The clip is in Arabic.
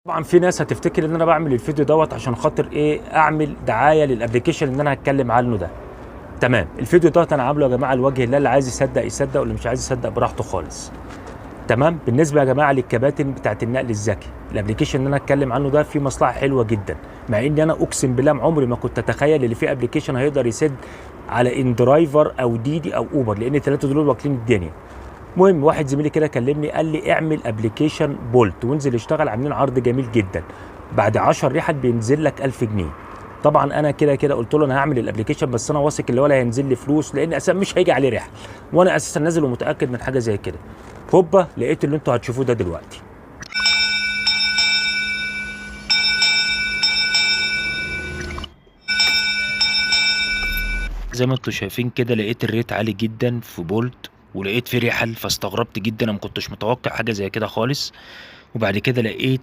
طبعا في ناس هتفتكر ان انا بعمل الفيديو دوت عشان خاطر ايه، اعمل دعايه للابلكيشن اللي انا هتكلم عنه ده. تمام، الفيديو دوت انا عامله يا جماعه لوجه الله، اللي عايز يصدق يصدق واللي مش عايز يصدق براحته خالص. تمام. بالنسبه يا جماعه للكباتن بتاعت النقل الذكي، الابلكيشن اللي انا هتكلم عنه ده فيه مصلحه حلوه جدا، مع ان انا اقسم بالله عمري ما كنت اتخيل ان في ابلكيشن هيقدر يسد على ان درايفر او ديدي او اوبر، لان الثلاثه دول واكلين الدنيا. المهم واحد زميلي كده كلمني قال لي اعمل ابلكيشن بولت وانزل اشتغل، عاملين عرض جميل جدا، بعد 10 رحل بينزل لك 1000 جنيه. طبعا انا كده قلت له انا هعمل الابلكيشن، بس انا واثق اللي ولا هينزل لي فلوس، لان اساسا مش هيجي عليه رحل، وانا اساسا نازل ومتاكد من حاجه زي كده. هوبا لقيت اللي انتوا هتشوفوه ده دلوقتي. زي ما انتوا شايفين كده لقيت الريت عالي جدا في بولت، ولقيت فيه رحل، فاستغربت جدا، انا ما كنتش متوقع حاجه زي كده خالص. وبعد كده لقيت